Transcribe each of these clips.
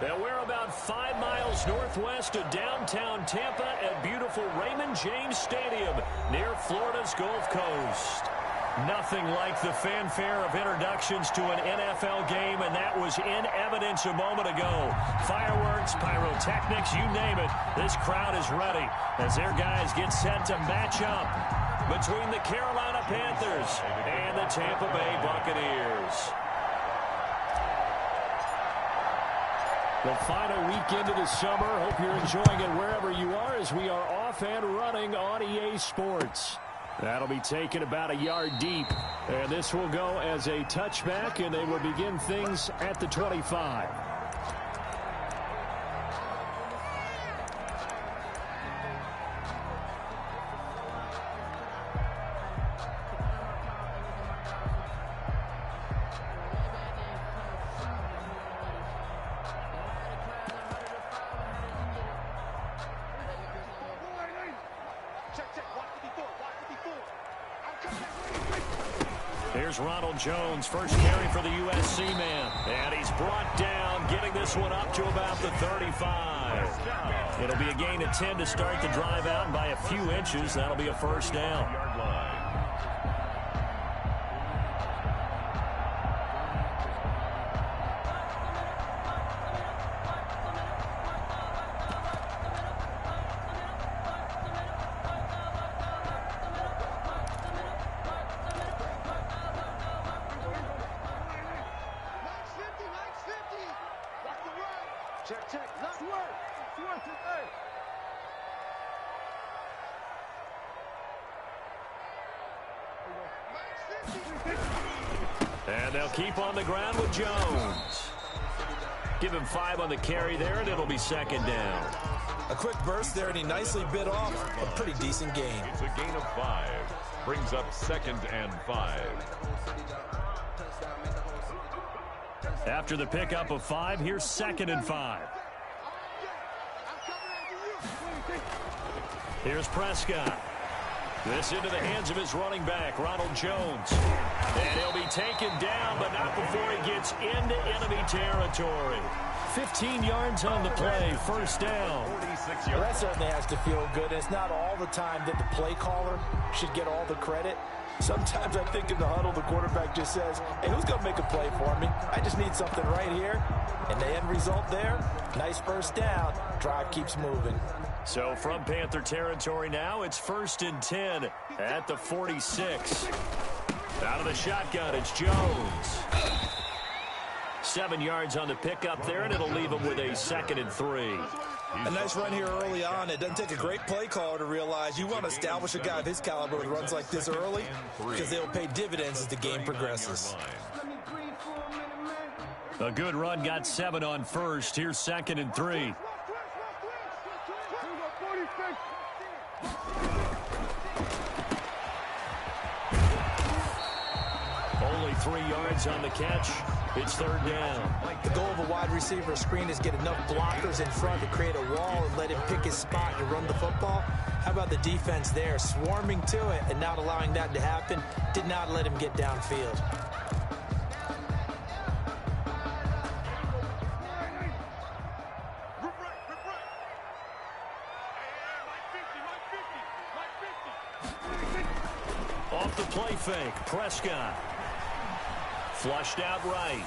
And we're about 5 miles northwest of downtown Tampa at beautiful Raymond James Stadium near Florida's Gulf Coast. Nothing like the fanfare of introductions to an NFL game, and that was in evidence a moment ago. Fireworks, pyrotechnics, you name it. This crowd is ready as their guys get set to match up between the Carolina Panthers and the Tampa Bay Buccaneers. The final weekend of the summer. Hope you're enjoying it wherever you are as we are off and running on EA Sports. That'll be taken about a yard deep. And this will go as a touchback, and they will begin things at the 25. Here's Ronald Jones, first carry for the USC man. And he's brought down, getting this one up to about the 35. It'll be a gain of 10 to start the drive out, and by a few inches, that'll be a first down. And they'll keep on the ground with Jones. Give him 5 on the carry there, and it'll be second down. A quick burst there, and he nicely bit off a pretty decent gain. It's a gain of 5. Brings up 2nd and 5. After the pickup of 5, here's 2nd and 5. Here's Prescott. This into the hands of his running back, Ronald Jones. And he'll be taken down, but not before he gets into enemy territory. 15 yards on the play, first down. Well, that certainly has to feel good. It's not all the time that the play caller should get all the credit. Sometimes I think in the huddle, the quarterback just says, hey, who's going to make a play for me? I just need something right here. And the end result there, nice first down. Drive keeps moving. So from Panther territory now, it's 1st and 10 at the 46. Out of the shotgun, it's Jones. 7 yards on the pickup there, and it'll leave him with a 2nd and 3. A nice run here early on. It doesn't take a great play caller to realize you want to establish a guy of his caliber with runs like this early because they will pay dividends as the game progresses. A good run, got 7 on first. Here's 2nd and 3. Only 3 yards on the catch. It's 3rd down. The goal of a wide receiver screen is get enough blockers in front to create a wall and let him pick his spot and run the football. How about the defense there, swarming to it and not allowing that to happen? Did not let him get downfield. Off the play fake, Prescott. Flushed out right.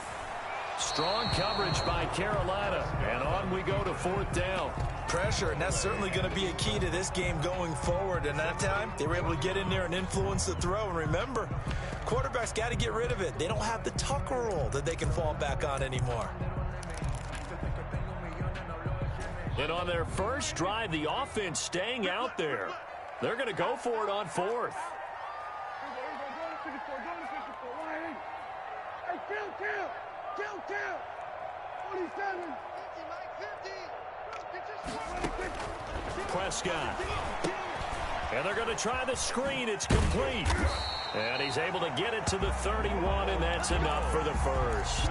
Strong coverage by Carolina. And on we go to 4th down. Pressure, and that's certainly going to be a key to this game going forward. And that time, they were able to get in there and influence the throw. And remember, quarterbacks got to get rid of it. They don't have the Tucker rule that they can fall back on anymore. And on their first drive, the offense staying out there. They're going to go for it on 4th. Prescott. And they're going to try the screen. It's complete. And he's able to get it to the 31, and that's enough for the first.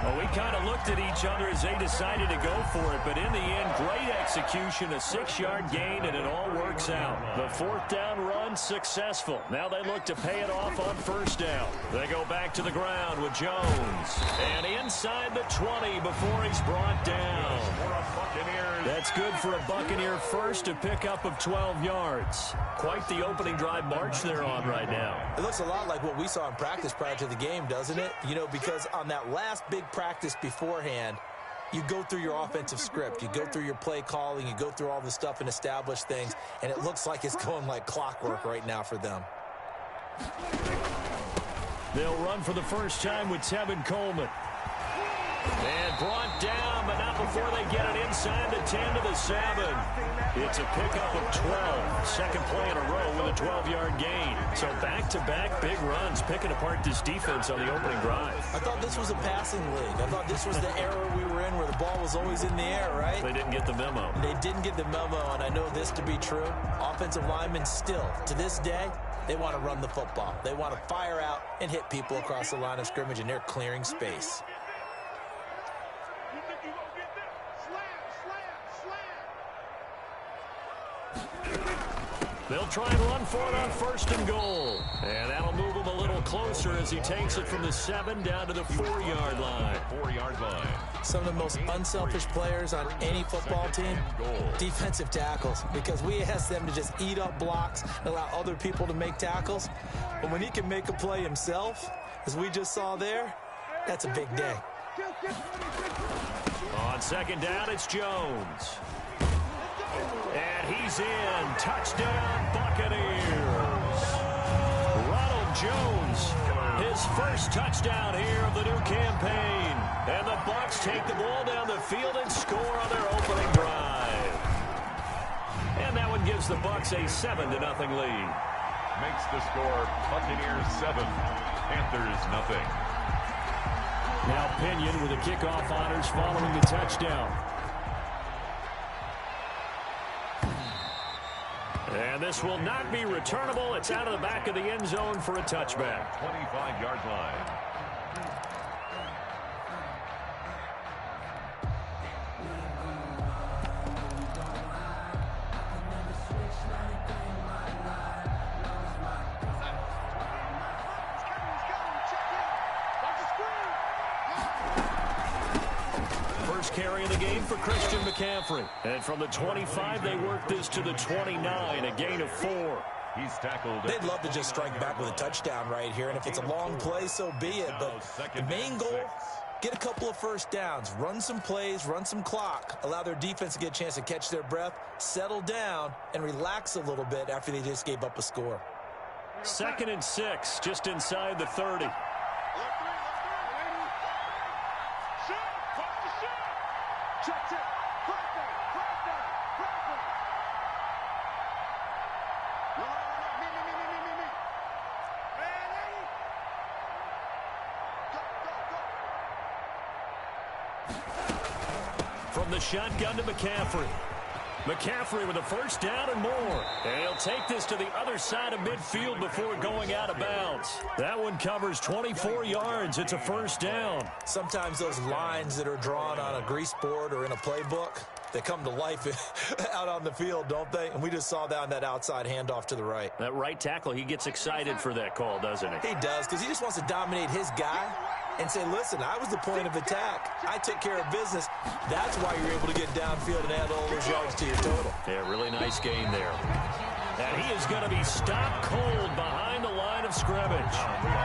Well, we kind of looked at each other as they decided to go for it, but in the end, great execution, a 6-yard gain, and it all works out. The fourth down run successful. Now they look to pay it off on first down. They go back to the ground with Jones. And inside the 20 before he's brought down. That's good for a Buccaneer first, a pickup of 12 yards. Quite the opening drive march they're on right now. It looks a lot like what we saw in practice prior to the game, doesn't it? You know, because on that last big practice beforehand, you go through your offensive script. You go through your play calling. You go through all the stuff and establish things. And it looks like it's going like clockwork right now for them. They'll run for the first time with Tevin Coleman. And brought down, but not before they get it inside the 10 to the 7. It's a pickup of 12. Second play in a row with a 12-yard gain. So back-to-back big runs, picking apart this defense on the opening drive. I thought this was a passing league. I thought this was the era we were in where the ball was always in the air, right? They didn't get the memo. They didn't get the memo, and I know this to be true. Offensive linemen still, to this day, they want to run the football. They want to fire out and hit people across the line of scrimmage, and they're clearing space. They'll try and run for it on first and goal. And that'll move him a little closer as he takes it from the 7 down to the 4-yard line. 4-yard line. Some of the most unselfish players on any football team, defensive tackles, because we ask them to just eat up blocks and allow other people to make tackles. But when he can make a play himself, as we just saw there, that's a big day. On second down, it's Jones. And he's in. Touchdown, Buccaneers. Ronald Jones, his first touchdown here of the new campaign. And the Bucs take the ball down the field and score on their opening drive. And that one gives the Bucs a 7-0 lead. Makes the score Buccaneers 7, Panthers nothing. Now Pinion with the kickoff honors following the touchdown. And this will not be returnable. It's out of the back of the end zone for a touchback. 25-yard line. Carry of the game for Christian McCaffrey. And from the 25, they work this to the 29, a gain of 4. He's tackled. They'd love to just strike back with a touchdown right here, and if it's a long play, so be it. But the main goal, get a couple of first downs, run some plays, run some clock, allow their defense to get a chance to catch their breath, settle down, and relax a little bit after they just gave up a score. 2nd and 6, just inside the 30. From the shotgun to McCaffrey. McCaffrey with a first down and more. And he'll take this to the other side of midfield before going out of bounds. That one covers 24 yards. It's a first down. Sometimes those lines that are drawn on a grease board or in a playbook, they come to life out on the field, don't they? And we just saw that on that outside handoff to the right. That right tackle, he gets excited for that call, doesn't he? He does, because he just wants to dominate his guy and say, listen, I was the point of attack. I took care of business. That's why you're able to get downfield and add all those yards to your total. Yeah, really nice game there. And he is going to be stopped cold behind the line of scrimmage.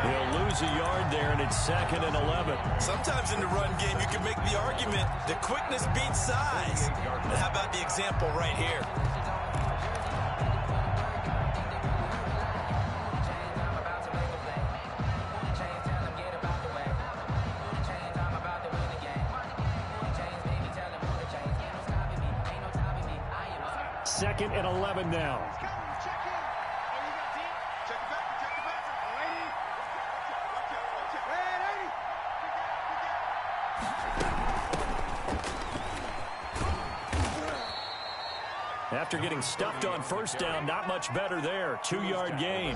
He'll lose a yard there, and it's 2nd and 11. Sometimes in the run game, you can make the argument that quickness beats size. And how about the example right here? Second and 11 now. After getting stuffed on first down, not much better there. 2-yard gain.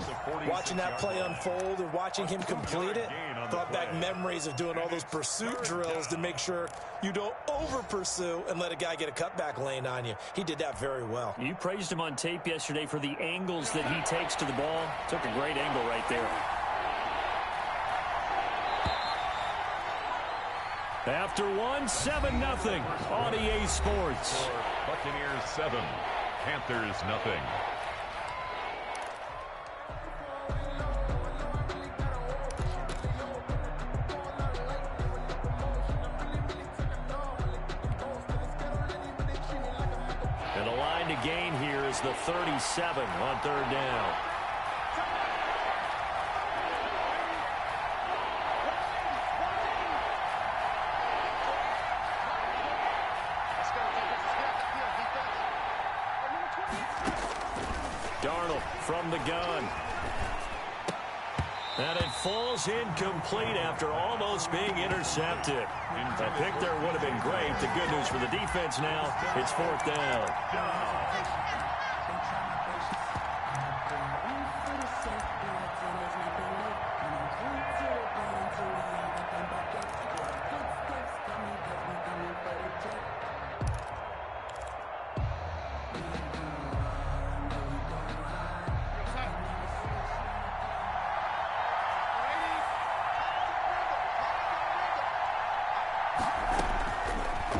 Watching that play unfold and watching him complete it brought back memories of doing all those pursuit drills to make sure you don't over-pursue and let a guy get a cutback lane on you. He did that very well. You praised him on tape yesterday for the angles that he takes to the ball. Took a great angle right there. After one, 7-0 on EA Sports. Buccaneers 7, Panthers nothing. And the line to gain here is the 37 on third down. Darnold from the gun. And it falls incomplete after almost being intercepted. That pick there would have been great. The good news for the defense now, it's fourth down.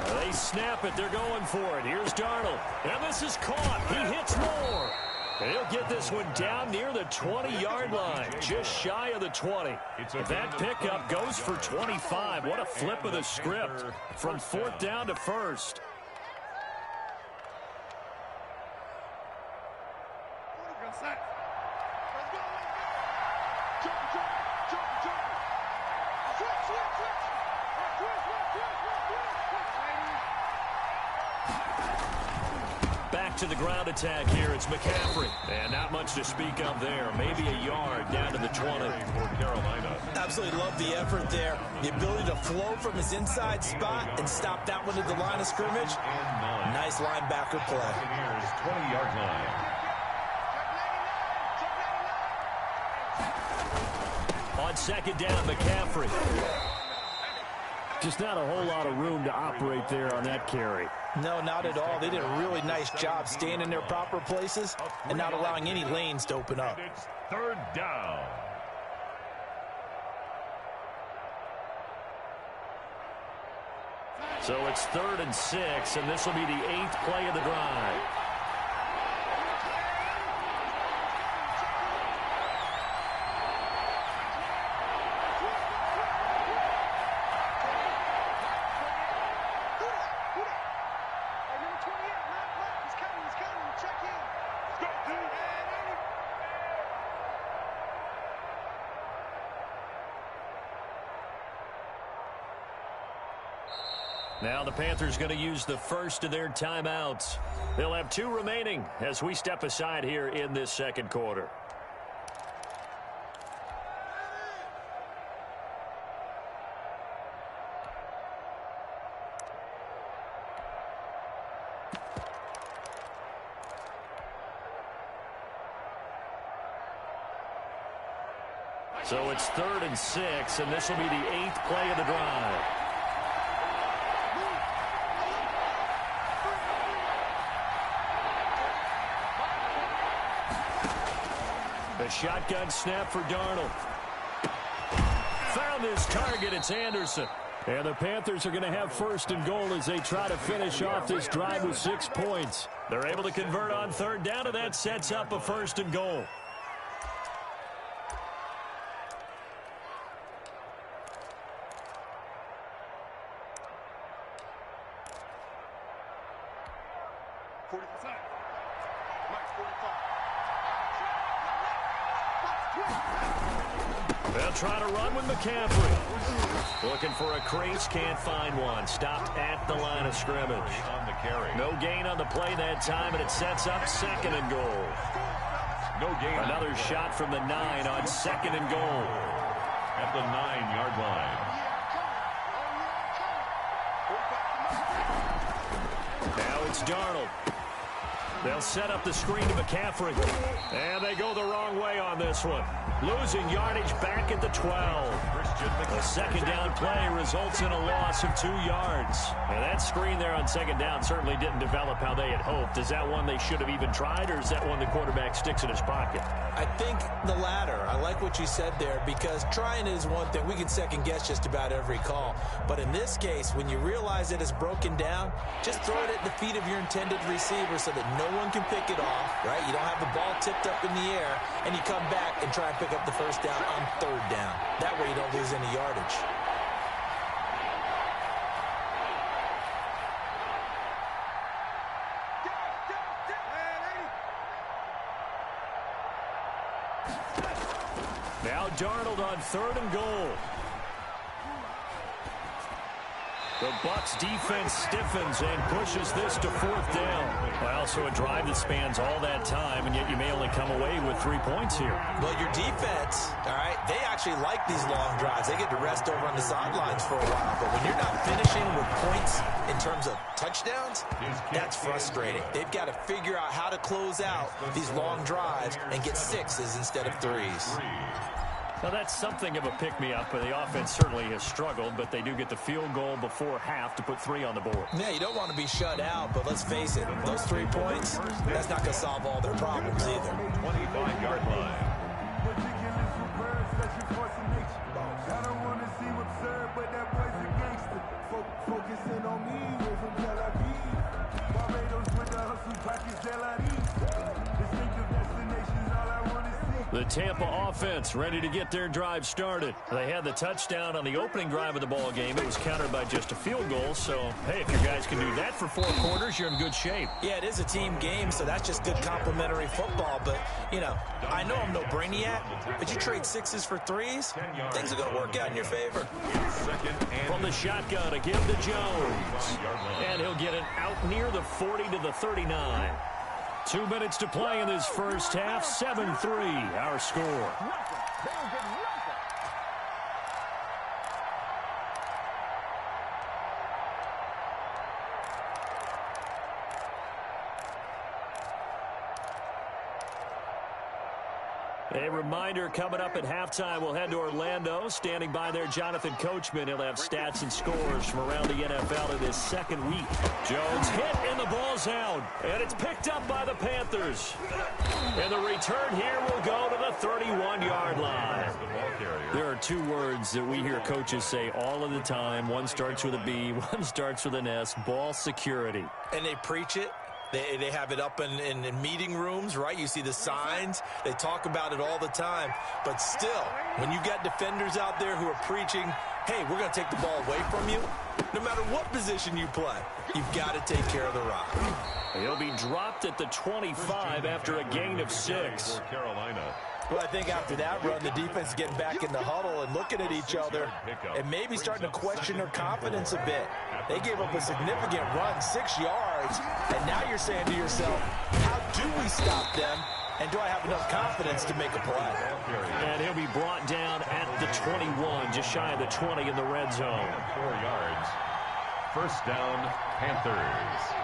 They snap it. They're going for it. Here's Darnold. And this is caught. He hits more. He'll get this one down near the 20-yard line, just shy of the 20. That pickup goes for 25. What a flip of the script from fourth down to first. Back to the ground attack here. It's McCaffrey. And not much to speak of there. Maybe a yard down to the 20. For Carolina. Absolutely love the effort there. The ability to flow from his inside spot and stop that one at the line of scrimmage. Nice linebacker play. Buccaneers 20-yard line. On second down, McCaffrey. Just not a whole lot of room to operate there on that carry. No, not at all. They did a really nice job staying in their proper places and not allowing any lanes to open up. It's third down. So it's 3rd and 6, and this will be the 8th play of the drive. Now the Panthers going to use the first of their timeouts. They'll have 2 remaining as we step aside here in this second quarter. So it's 3rd and 6, and this will be the 8th play of the drive. A shotgun snap for Darnold. Found his target. It's Anderson. And the Panthers are going to have 1st and goal as they try to finish off this drive with 6 points. They're able to convert on 3rd down, and that sets up a 1st and goal. They'll try to run with McCaffrey. Looking for a crease, can't find one. Stopped at the line of scrimmage. On the carry. No gain on the play that time, and it sets up 2nd and goal. No gain. Another shot from the 9 on 2nd and goal. At the 9-yard line. Now it's Darnold. They'll set up the screen to McCaffrey. And they go the wrong way on this one. Losing yardage back at the 12. A second down play results in a loss of 2 yards. And that screen there on second down certainly didn't develop how they had hoped. Is that one they should have even tried, or is that one the quarterback sticks in his pocket? I think the latter. I like what you said there, because trying is one thing. We can second guess just about every call. But in this case, when you realize that it's broken down, just throw it at the feet of your intended receiver so that no one can pick it off, right? You don't have the ball tipped up in the air, and you come back and try and pick up the first down on third down. That way you don't lose any yardage. Now Darnold on 3rd and goal. The Bucs defense stiffens and pushes this to 4th down. Well, so a drive that spans all that time, and yet you may only come away with 3 points here. Well, your defense, all right, they actually like these long drives. They get to rest over on the sidelines for a while. But when you're not finishing with points in terms of touchdowns, that's frustrating. They've got to figure out how to close out these long drives and get 6s instead of 3s. Now, that's something of a pick-me-up, but the offense certainly has struggled, but they do get the field goal before half to put 3 on the board. Yeah, you don't want to be shut out, but let's face it, those 3 points, that's not going to solve all their problems either. 25-yard line. The Tampa offense ready to get their drive started. They had the touchdown on the opening drive of the ball game. It was countered by just a field goal. So, hey, if your guys can do that for 4 quarters, you're in good shape. Yeah, it is a team game, so that's just good complimentary football. But, you know, I know I'm no brainiac, but you trade 6s for 3s, things are going to work out in your favor. From the shotgun, a give to Jones. And he'll get it out near the 40 to the 39. 2 minutes to play in this first half. 7-3, our score. A reminder, coming up at halftime, we'll head to Orlando. Standing by there, Jonathan Coachman. He'll have stats and scores from around the NFL in his second week. Jones hit, and the ball's out. And it's picked up by the Panthers. And the return here will go to the 31-yard line. There are 2 words that we hear coaches say all of the time. One starts with a B, one starts with an S, ball security. And they preach it. They have it up in meeting rooms, right? You see the signs. They talk about it all the time. But still, when you've got defenders out there who are preaching, hey, we're going to take the ball away from you, no matter what position you play, you've got to take care of the rock. He'll be dropped at the 25 after a gain of 6. Carolina. Well, I think after that run, the defense is getting back in the huddle and looking at each other and maybe starting to question their confidence a bit. They gave up a significant run, 6 yards, and now you're saying to yourself, how do we stop them, and do I have enough confidence to make a play? And he'll be brought down at the 21, just shy of the 20 in the red zone. 4 yards. First down, Panthers.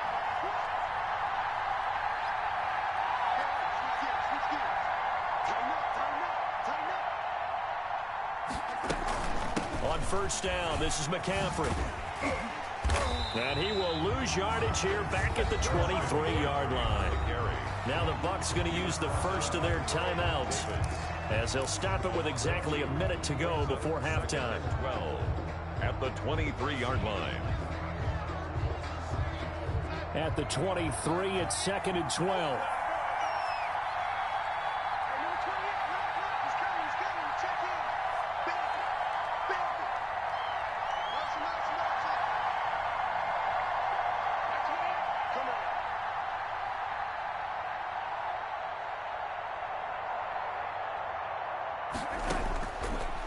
On first down, this is McCaffrey. And he will lose yardage here back at the 23-yard line. Now the Bucs going to use the first of their timeouts, as they'll stop it with exactly a minute to go before halftime. 12 at the 23-yard line. At the 23, it's 2nd and 12.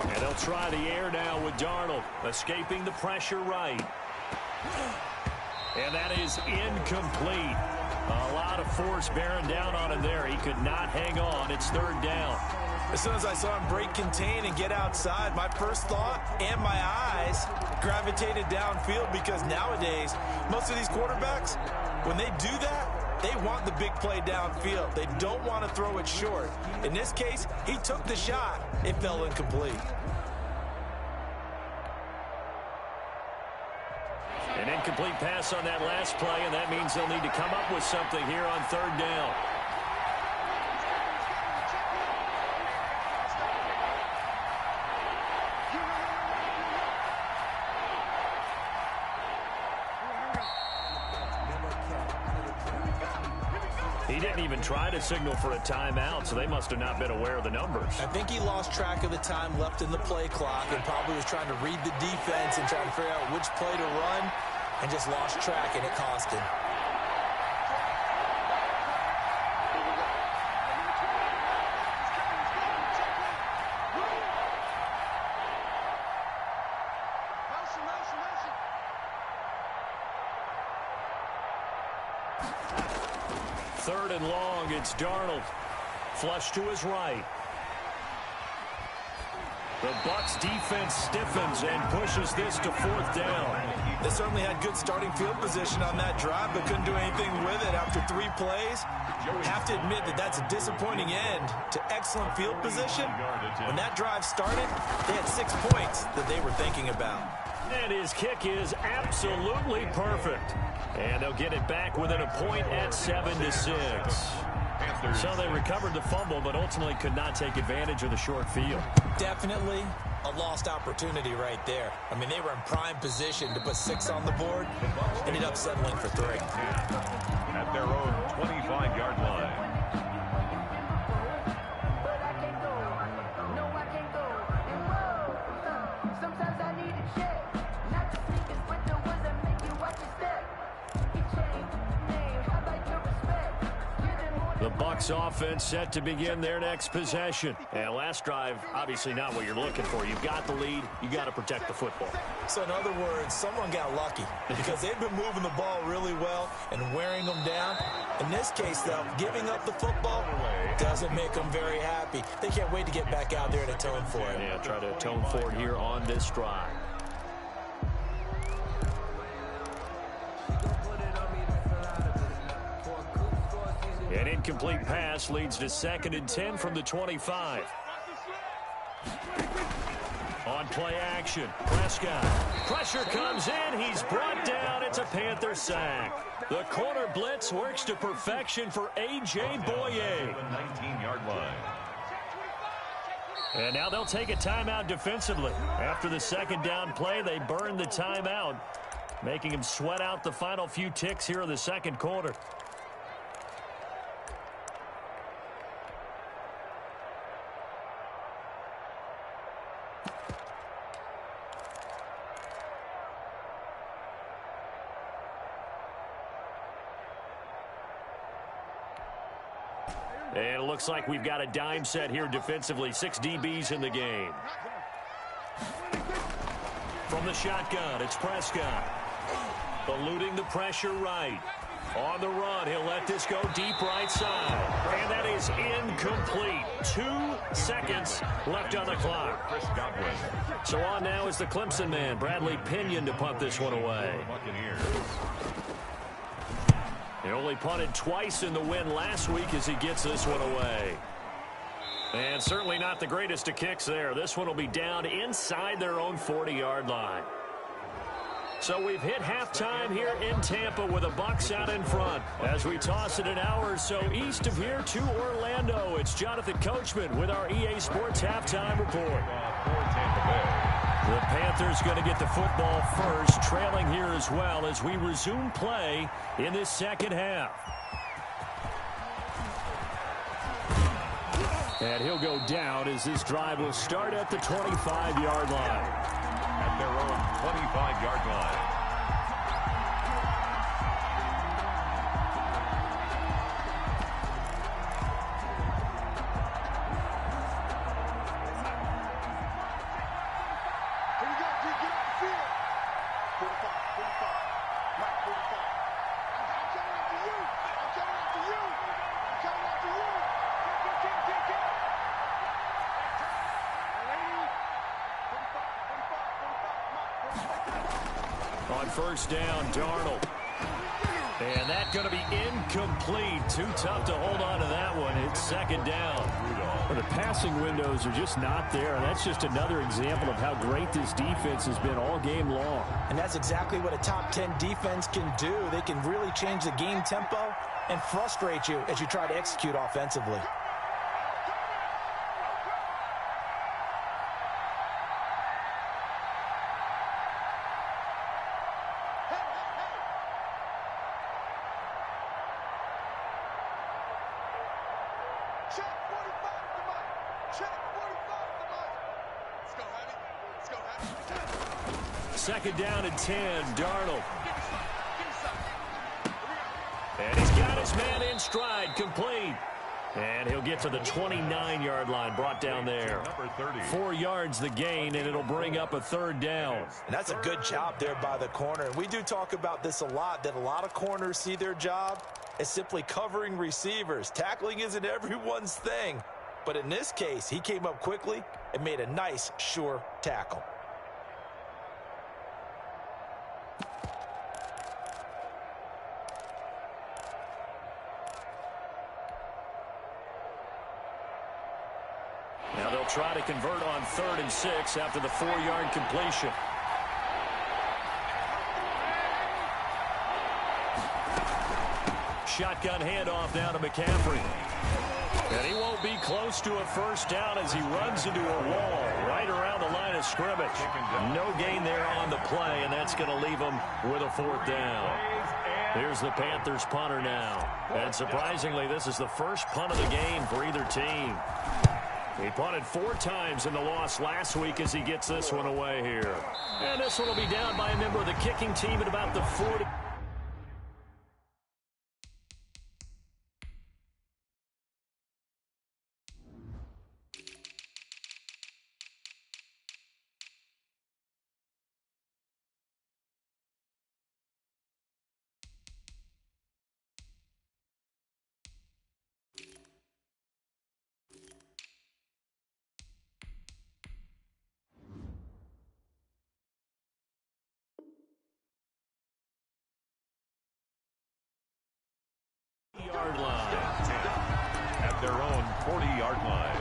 And they'll try the air now with Darnold, escaping the pressure right. And that is incomplete. A lot of force bearing down on him there. He could not hang on. It's 3rd down. As soon as I saw him break contain and get outside, my first thought and my eyes gravitated downfield, because nowadays, most of these quarterbacks, when they do that, They want the big play downfield. They don't want to throw it short. In this case, he took the shot. It fell incomplete. An incomplete pass on that last play, and that means they'll need to come up with something here on third down. He didn't even try to signal for a timeout, so they must have not been aware of the numbers. I think he lost track of the time left in the play clock and probably was trying to read the defense and trying to figure out which play to run and just lost track, and it cost him. Third and long, it's Darnold. Flush to his right. The Bucs defense stiffens and pushes this to fourth down. They certainly had good starting field position on that drive, but couldn't do anything with it after 3 plays. Have to admit that that's a disappointing end to excellent field position. When that drive started, they had 6 points that they were thinking about. And his kick is absolutely perfect. And they'll get it back within a point at 7-6. So they recovered the fumble, but ultimately could not take advantage of the short field. Definitely a lost opportunity right there. I mean, they were in prime position to put 6 on the board. Ended up settling for 3. At their own 25-yard line. The Bucs offense set to begin their next possession. And last drive, obviously not what you're looking for. You've got the lead. You got to protect the football. So in other words, someone got lucky because they've been moving the ball really well and wearing them down. In this case, though, giving up the football doesn't make them very happy. They can't wait to get back out there and atone for it. Yeah, try to atone for it here on this drive. An incomplete pass leads to 2nd and 10 from the 25. On play action, Prescott. Pressure comes in. He's brought down. It's a Panther sack. The corner blitz works to perfection for A.J. Boye. 19-yard line. And now they'll take a timeout defensively. After the second down play, they burn the timeout, making him sweat out the final few ticks here in the second quarter. And it looks like we've got a dime set here defensively. 6 DBs in the game. From the shotgun, it's Prescott. Eluding the pressure right. On the run, he'll let this go deep right side. And that is incomplete. 2 seconds left on the clock. So on now is the Clemson man, Bradley Pinion, to punt this one away. He only punted twice in the win last week as he gets this one away. And certainly not the greatest of kicks there. This one will be down inside their own 40-yard line. So we've hit halftime here in Tampa with the Bucs out in front. As we toss it an hour or so east of here to Orlando, it's Jonathan Coachman with our EA Sports Halftime Report. The Panthers going to get the football first, trailing here as well as we resume play in this second half. And he'll go down as this drive will start at the 25-yard line. At their own 25-yard line. On first down, Darnold. And that's going to be incomplete. Too tough to hold on to that one. It's second down. Well, the passing windows are just not there. That's just another example of how great this defense has been all game long. And that's exactly what a top 10 defense can do. They can really change the game tempo and frustrate you as you try to execute offensively. Second down and 10, Darnold. And he's got his man in stride, complete. And he'll get to the 29-yard line, brought down there. 4 yards the gain, and it'll bring up a third down. And that's a good job there by the corner. And we do talk about this a lot, that a lot of corners see their job as simply covering receivers. Tackling isn't everyone's thing. But in this case, he came up quickly and made a nice, sure tackle. Now they'll try to convert on 3rd and 6 after the 4-yard completion. Shotgun handoff now to McCaffrey. And he won't be close to a first down as he runs into a wall right around the line of scrimmage. No gain there on the play, and that's going to leave him with a 4th down. Here's the Panthers punter now. And surprisingly, this is the first punt of the game for either team. He punted 4 times in the loss last week as he gets this one away here. And this one will be down by a member of the kicking team at about the 40. Yard line. At their own 40-yard line.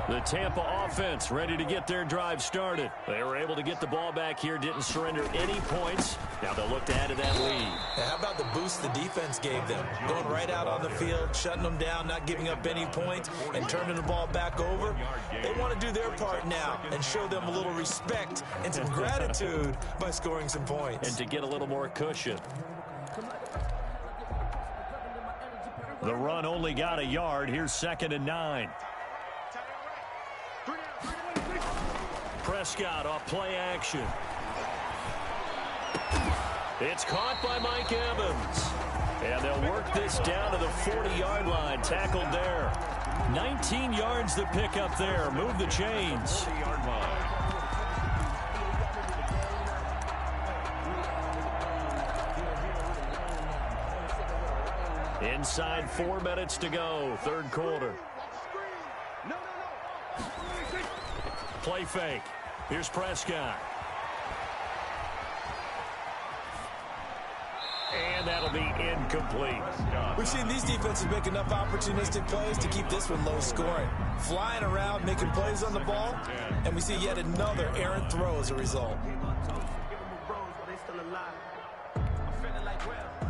The Tampa offense ready to get their drive started. They were able to get the ball back here, didn't surrender any points. Now they'll look to add to that lead. Now, how about the boost the defense gave them? Going right out on the field, shutting them down, not giving up any points, and turning the ball back over. They want to do their part now and show them a little respect and some gratitude by scoring some points. And to get a little more cushion. The run only got a yard. Here's 2nd and 9. Prescott off play action. It's caught by Mike Evans. And they'll work this down to the 40-yard line. Tackled there. 19 yards the pick up there. Move the chains. Inside 4 minutes to go. 3rd quarter. Play fake. Here's Prescott. And that'll be incomplete. We've seen these defenses make enough opportunistic plays to keep this one low scoring. Flying around, making plays on the ball, and we see yet another errant throw as a result.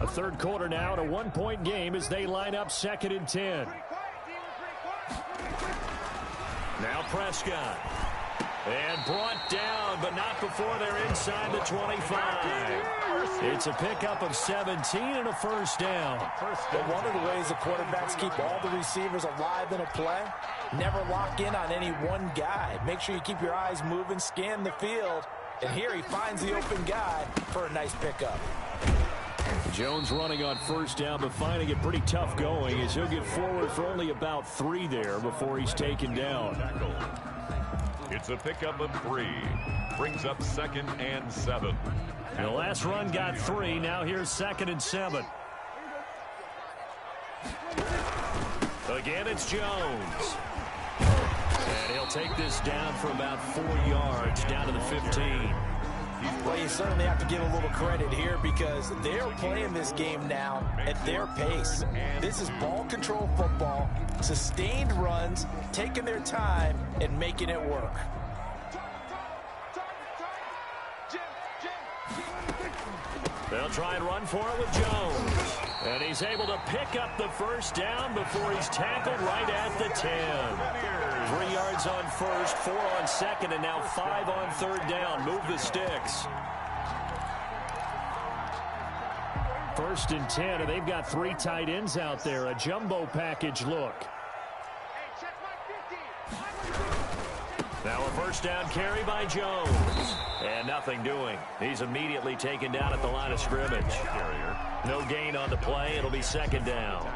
A 3rd quarter now, and a 1-point game as they line up 2nd and 10. Now Prescott. And brought down, but not before they're inside the 25. It's a pickup of 17 and a first down. But one of the ways the quarterbacks keep all the receivers alive in a play, never lock in on any one guy. Make sure you keep your eyes moving, scan the field. And here he finds the open guy for a nice pickup. Jones running on first down, but finding it pretty tough going as he'll get forward for only about 3 there before he's taken down. It's a pickup of 3. Brings up 2nd and 7. And the last run got 3. Now here's 2nd and 7. Again, it's Jones. And he'll take this down for about 4 yards, down to the 15. Well, you certainly have to give a little credit here because they're playing this game now at their pace. This is ball control football, sustained runs, taking their time, and making it work. They'll try and run for it with Jones. And he's able to pick up the first down before he's tackled right at the 10. 3 yards on first, 4 on second, and now 5 on third down. Move the sticks. First and 10, and they've got 3 tight ends out there. A jumbo package look. Now a first down carry by Jones. And nothing doing. He's immediately taken down at the line of scrimmage. No gain on the play. It'll be second down.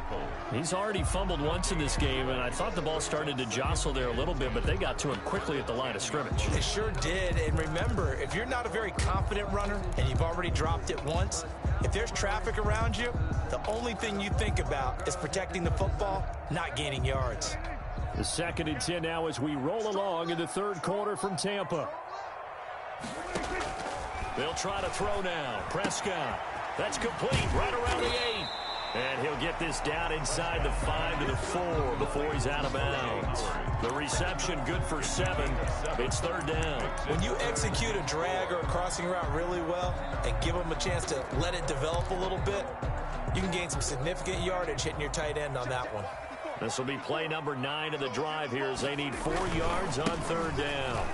He's already fumbled once in this game, and I thought the ball started to jostle there a little bit, but they got to him quickly at the line of scrimmage. It sure did. And remember, if you're not a very confident runner and you've already dropped it once, if there's traffic around you, the only thing you think about is protecting the football, not gaining yards. The second and 10 now as we roll along in the third quarter from Tampa. They'll try to throw now. Prescott. That's complete right around the 8. And he'll get this down inside the 5 to the 4 before he's out of bounds. The reception good for 7. It's third down. When you execute a drag or a crossing route really well and give them a chance to let it develop a little bit, you can gain some significant yardage hitting your tight end on that one. This will be play number 9 of the drive here as they need 4 yards on third down.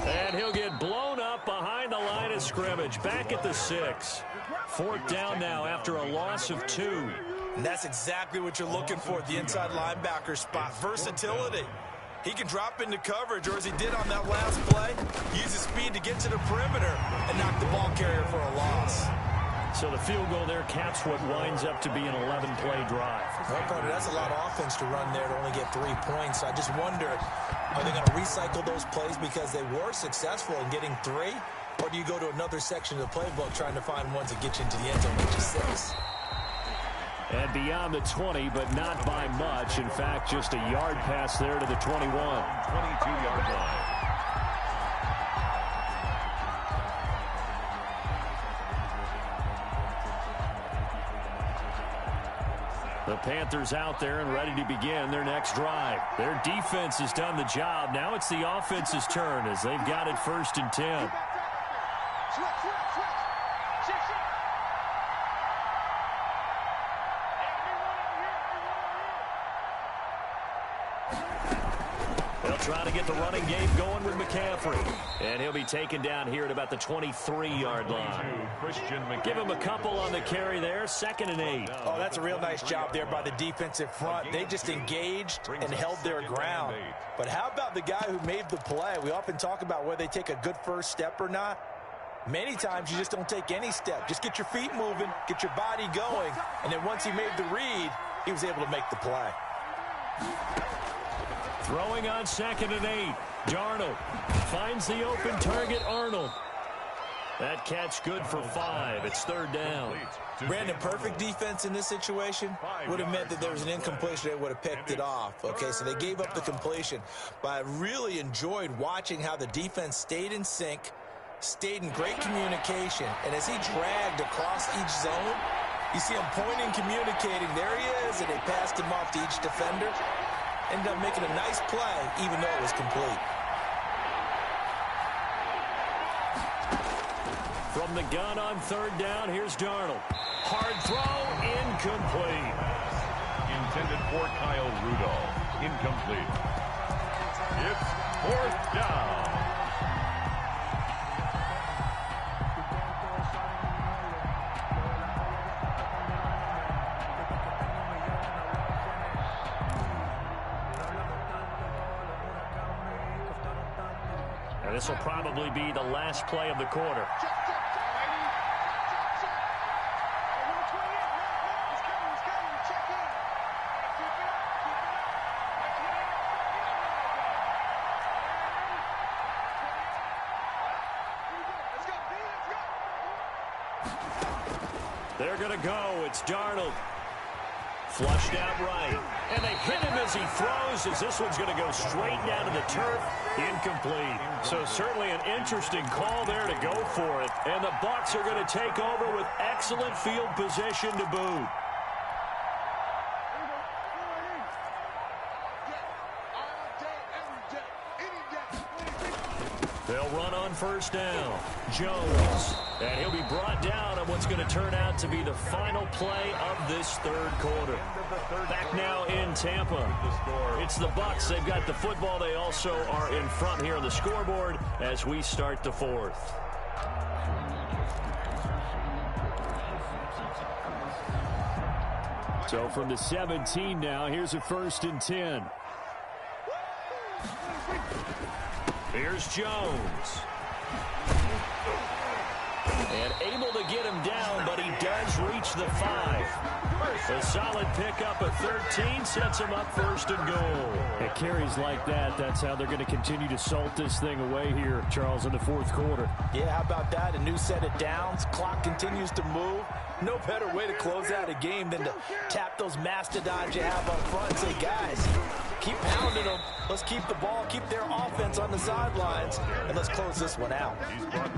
And he'll get blown up behind the line of scrimmage. Back at the 6. Fourth down now after a loss of 2. And that's exactly what you're looking for at the inside linebacker spot. Versatility. He can drop into coverage, or as he did on that last play, use his speed to get to the perimeter and knock the ball carrier for a loss. So the field goal there caps what winds up to be an 11-play drive. Well, partner, that's a lot of offense to run there to only get 3 points. I just wonder, are they going to recycle those plays because they were successful in getting 3? Or do you go to another section of the playbook trying to find ones that get you into the end zone, which is 6? And beyond the 20, but not by much. In fact, just a yard pass there to the 21. 22-yard line. The Panthers out there and ready to begin their next drive. Their defense has done the job. Now it's the offense's turn as they've got it first and 10. They'll try to get the running game going with McCaffrey. And he'll be taken down here at about the 23-yard line. Give him a couple on the carry there. 2nd and 8. Oh, that's a real nice job there by the defensive front. They just engaged and held their ground. But how about the guy who made the play? We often talk about whether they take a good first step or not. Many times you just don't take any step. Just get your feet moving, get your body going, and then once he made the read, he was able to make the play. Throwing on 2nd and 8. Darnold finds the open target, Arnold. That catch good for 5. It's third down. Brandon, perfect defense in this situation would have meant that there was an incompletion. They would have picked it off. Okay, so they gave up the completion. But I really enjoyed watching how the defense stayed in sync, stayed in great communication. And as he dragged across each zone, you see him pointing, communicating. There he is, and they passed him off to each defender. Ended up making a nice play, even though it was complete. From the gun on third down, here's Darnold. Hard throw, incomplete. Intended for Kyle Rudolph. Incomplete. It's 4th down. And this will probably be the last play of the quarter. They're going to go. It's Darnold. Flushed out right. And they hit him as he throws, as this one's going to go straight down to the turf. Incomplete. So certainly an interesting call there to go for it. And the Bucs are going to take over with excellent field position to boot. They'll run on first down. Jones. And he'll be brought down on what's going to turn out to be the final play of this third quarter. Back now in Tampa. It's the Bucs. They've got the football. They also are in front here on the scoreboard as we start the fourth. So from the 17 now, here's a 1st and 10. Here's Jones. And able to get him down, but he does reach the 5. A solid pickup at 13 sets him up 1st and goal. It carries like that. That's how they're going to continue to salt this thing away here, Charles, in the 4th quarter. Yeah, how about that? A new set of downs. Clock continues to move. No better way to close out a game than to tap those mastodons you have up front and say, guys, keep pounding them. Let's keep the ball, keep their offense on the sidelines, and let's close this one out.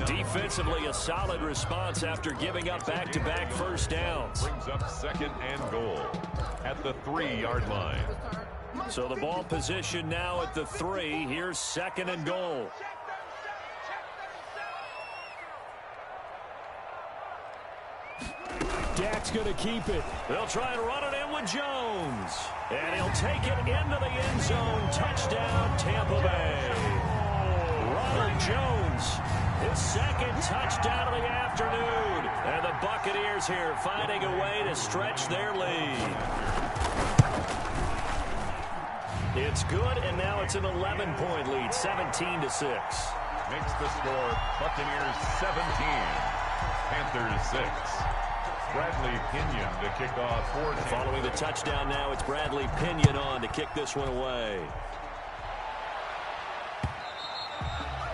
Defensively, a solid response after giving up back-to-back first downs. Brings up 2nd and goal at the 3-yard line. So the ball position now at the 3. Here's 2nd and goal. Dak's going to keep it. They'll try and run it in with Jones. And he'll take it into the end zone. Touchdown, Tampa Bay. Ronald Jones, his 2nd touchdown of the afternoon. And the Buccaneers here finding a way to stretch their lead. It's good, and now it's an 11-point lead, 17-6. Makes the score Buccaneers 17, Panthers 6. Bradley Pinion to kick off for following the touchdown now, it's Bradley Pinion on to kick this one away.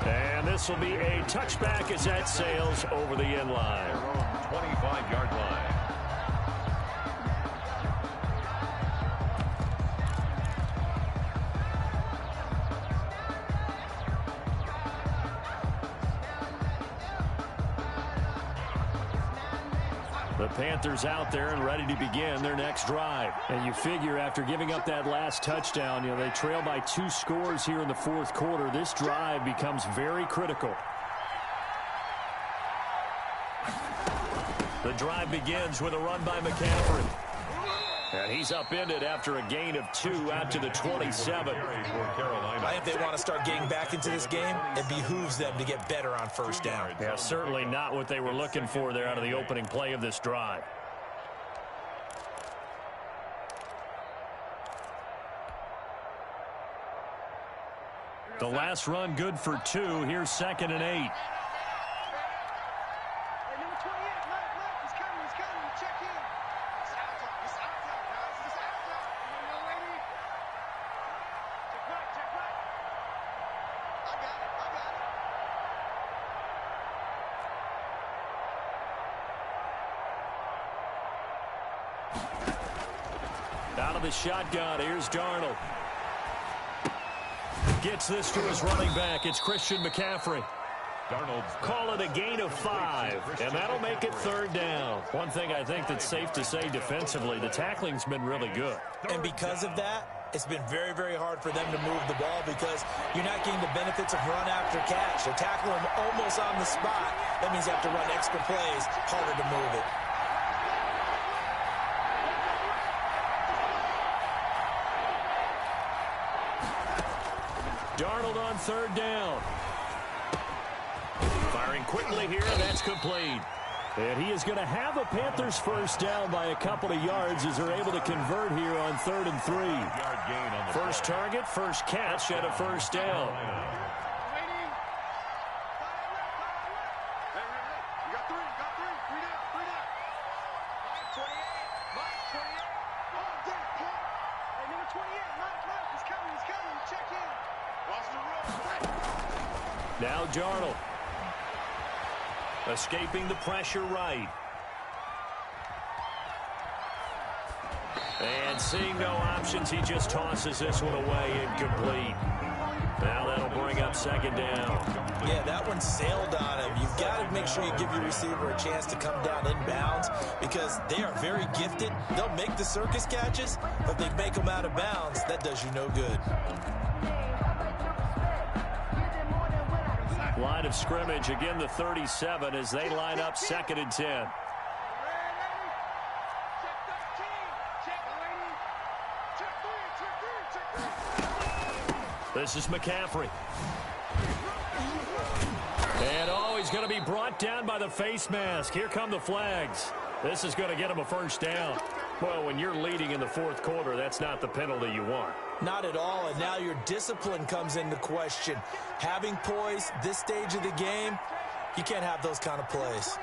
And this will be a touchback as that sails over the end line. 25-yard line. The Panthers out there and ready to begin their next drive. And you figure after giving up that last touchdown, they trail by 2 scores here in the 4th quarter. This drive becomes very critical. The drive begins with a run by McCaffrey. And he's upended after a gain of 2 out to the 27. I think they want to start getting back into this game. It behooves them to get better on first down. Yeah, certainly not what they were looking for there out of the opening play of this drive. The last run good for 2. Here's 2nd and 8. Out of the shotgun, here's Darnold. Gets this to his running back. It's Christian McCaffrey. Call it a gain of 5, and that'll make it 3rd down. One thing I think that's safe to say defensively, the tackling's been really good. And because of that, it's been very, very hard for them to move the ball because you're not getting the benefits of run after catch. They tackle them almost on the spot. That means you have to run extra plays, harder to move it. Darnold on 3rd down. Firing quickly here, that's complete. And he is going to have a Panthers first down by a couple of yards as they're able to convert here on 3rd and 3. First target, first catch, and a first down. Now Darnold. Escaping the pressure right. And seeing no options, he just tosses this one away, incomplete. Now that'll bring up second down. Yeah, that one sailed on him. You've got to make sure you give your receiver a chance to come down inbounds because they are very gifted. They'll make the circus catches, but they make them out of bounds. That does you no good. Line of scrimmage, again the 37 as they line up 2nd and 10. This is McCaffrey. And, oh, he's going to be brought down by the face mask. Here come the flags. This is going to get him a first down. Well, when you're leading in the 4th quarter, that's not the penalty you want. Not at all, and now your discipline comes into question. Having poise this stage of the game, you can't have those kind of plays.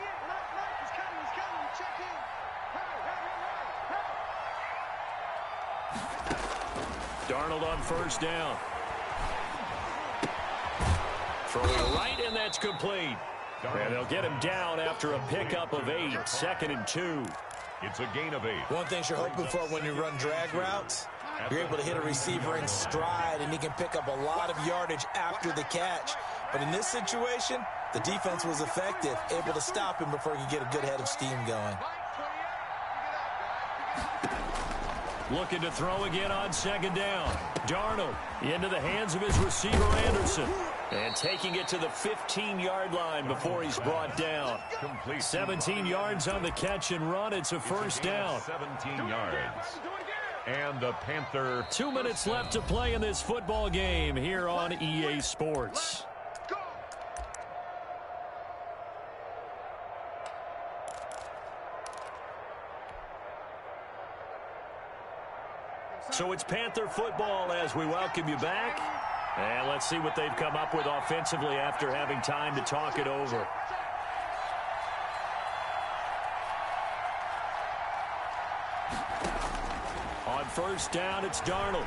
Darnold on first down. Throwing right, and that's complete. And they'll get him down after a pickup of 8, 2nd and 2. It's a gain of 8. One thing you're hoping for when you run drag routes, you're able to hit a receiver in stride, and he can pick up a lot of yardage after the catch. But in this situation, the defense was effective, able to stop him before he could get a good head of steam going. Looking to throw again on 2nd down. Darnold into the hands of his receiver, Anderson. And taking it to the 15-yard line before he's brought down. 17 yards on the catch and run. It's a first down. 17 yards. And the Panther. 2 minutes left to play in this football game here on EA Sports. So it's Panther football as we welcome you back. And let's see what they've come up with offensively after having time to talk it over. On first down, it's Darnold.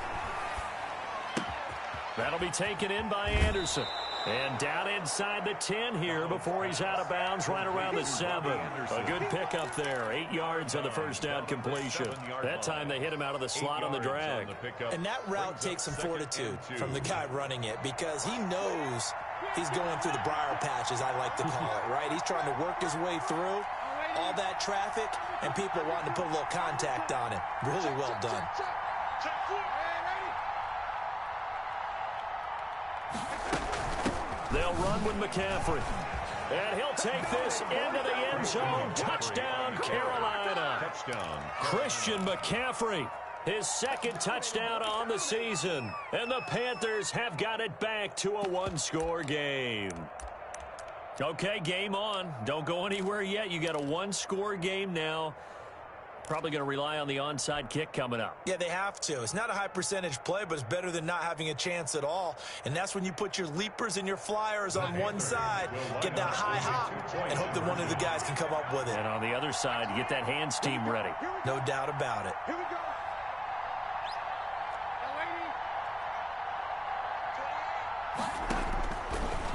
That'll be taken in by Anderson. And down inside the 10 here before he's out of bounds right around the 7. A good pickup there. 8 yards on the first down completion. That time they hit him out of the slot on the drag. And that route takes some fortitude from the guy running it because he knows he's going through the briar patch, as I like to call it, right? He's trying to work his way through all that traffic and people wanting to put a little contact on it. Really well done. They'll run with McCaffrey. And he'll take this into the end zone. Touchdown, Carolina. Touchdown. Christian McCaffrey, his 2nd touchdown on the season. And the Panthers have got it back to a 1-score game. Okay, game on. Don't go anywhere yet. You got a 1-score game now. Probably going to rely on the onside kick coming up. Yeah, they have to. It's not a high percentage play, but it's better than not having a chance at all. And that's when you put your leapers and your flyers on one side, get that high hop, and hope that one of the guys can come up with it. And on the other side, you get that hands team ready. No doubt about it.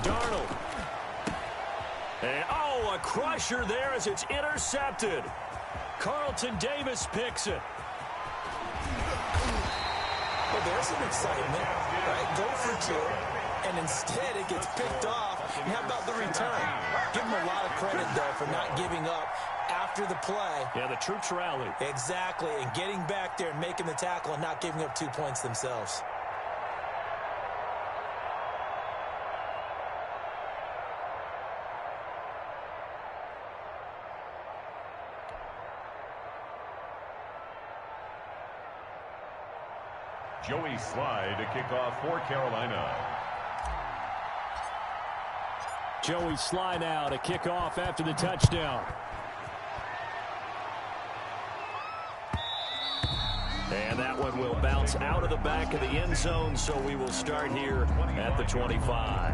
Darnold. And, oh, a crusher there as it's intercepted. Carlton Davis picks it. Well, there's some excitement, right? Go for 2, and instead it gets picked off. And how about the return? Give him a lot of credit, though, for not giving up after the play. Yeah, the troops rallied. Exactly, and getting back there and making the tackle and not giving up 2 points themselves. Joey Slye to kick off for Carolina. Joey Slye now to kick off after the touchdown. And that one will bounce out of the back of the end zone, so we will start here at the 25.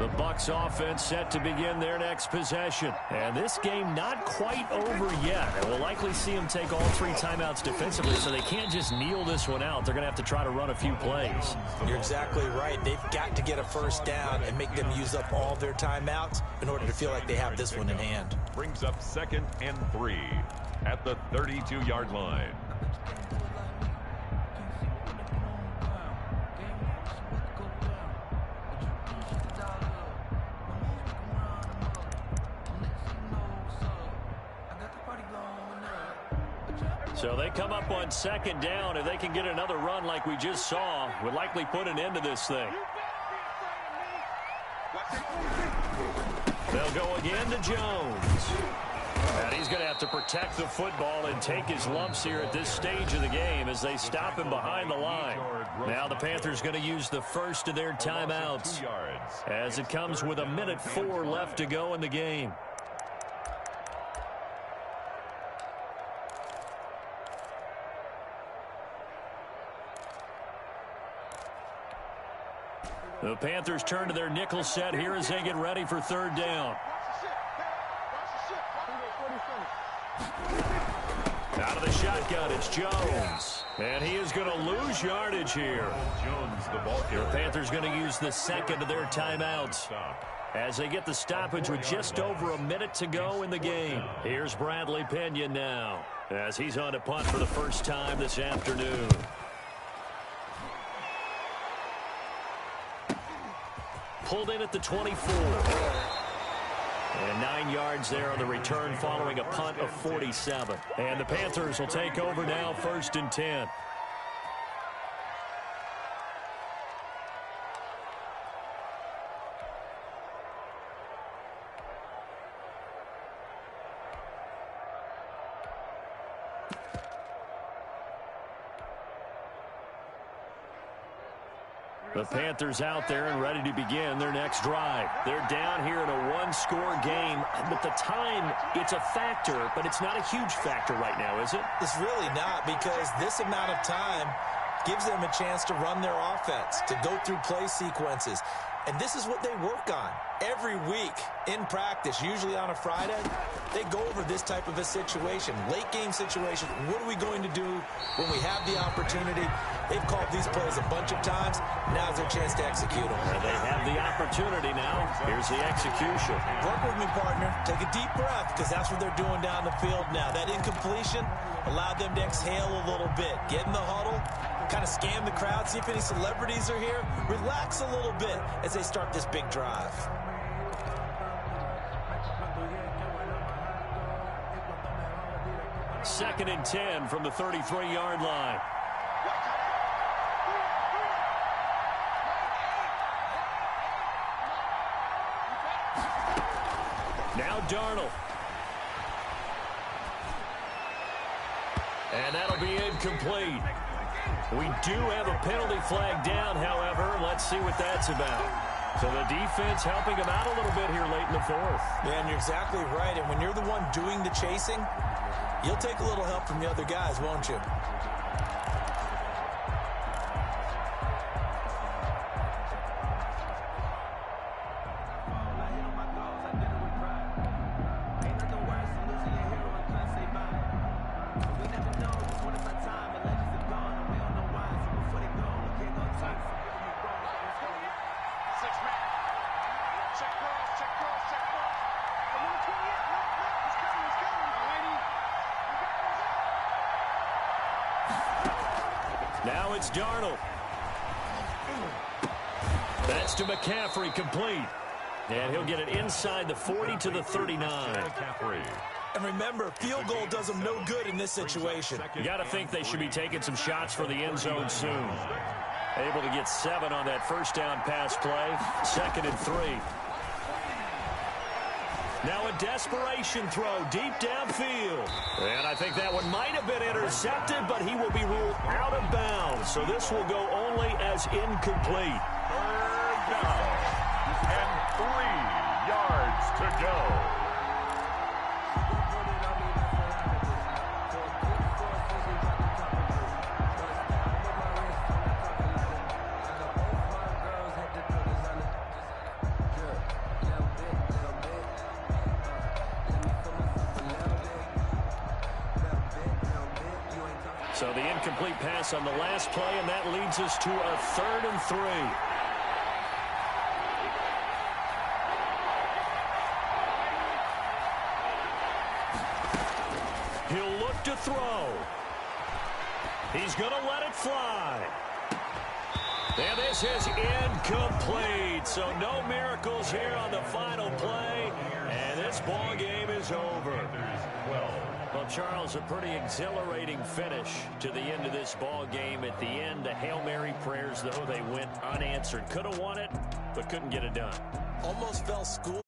The Bucs offense set to begin their next possession. And this game not quite over yet. And we'll likely see them take all 3 timeouts defensively, so they can't just kneel this one out. They're going to have to try to run a few plays. You're exactly right. They've got to get a first down and make them use up all their timeouts in order to feel like they have this one in hand. Brings up 2nd and 3 at the 32-yard line. So they come up on 2nd down. If they can get another run like we just saw, would likely put an end to this thing. They'll go again to Jones. And he's going to have to protect the football and take his lumps here at this stage of the game as they stop him behind the line. Now the Panthers going to use the first of their timeouts as it comes with 1:04 left to go in the game. The Panthers turn to their nickel set here as they get ready for 3rd down. Out of the shotgun, it's Jones. And he is going to lose yardage here. Jones, the ball carrier. The Panthers going to use the 2nd of their timeouts as they get the stoppage with just over a minute to go in the game. Here's Bradley Pinion now as he's on to punt for the first time this afternoon. Pulled in at the 24. And 9 yards there on the return following a punt of 47. And the Panthers will take over now, 1st and 10. The Panthers out there and ready to begin their next drive. They're down here in a 1-score game, but the time, it's a factor, but it's not a huge factor right now, is it? It's really not, because this amount of time gives them a chance to run their offense, to go through play sequences. And this is what they work on every week in practice, usually on a Friday. They go over this type of a situation, late game situation. What are we going to do when we have the opportunity? They've called these plays a bunch of times. Now's their chance to execute them. They have the opportunity now. Here's the execution. Work with me, partner. Take a deep breath, because that's what they're doing down the field now. That incompletion allowed them to exhale a little bit. Get in the huddle, kind of scan the crowd, see if any celebrities are here. Relax a little bit as they start this big drive. Second and 10 from the 33-yard line. Now Darnold. And that'll be incomplete. We do have a penalty flag down, however. Let's see what that's about. So the defense helping them out a little bit here late in the 4th. Yeah, and you're exactly right. And when you're the one doing the chasing, you'll take a little help from the other guys, won't you? Now it's Darnold. That's to McCaffrey, complete. And he'll get it inside the 40 to the 39. And remember, field goal does them no good in this situation. You got to think they should be taking some shots for the end zone soon. Able to get 7 on that first down pass play. 2nd and 3. Now a desperation throw deep downfield. And I think that one might have been intercepted, but he will be ruled out of bounds. So this will go only as incomplete. 3rd down and 3 yards to go. So the incomplete pass on the last play, and that leads us to a 3rd and 3. He'll look to throw. He's going to let it fly. And this is incomplete. So no miracles here on the final play. And this ball game is over. Well, Charles, a pretty exhilarating finish to the end of this ball game. At the end, the Hail Mary prayers, though, they went unanswered. Could have won it, but couldn't get it done. Almost fell school.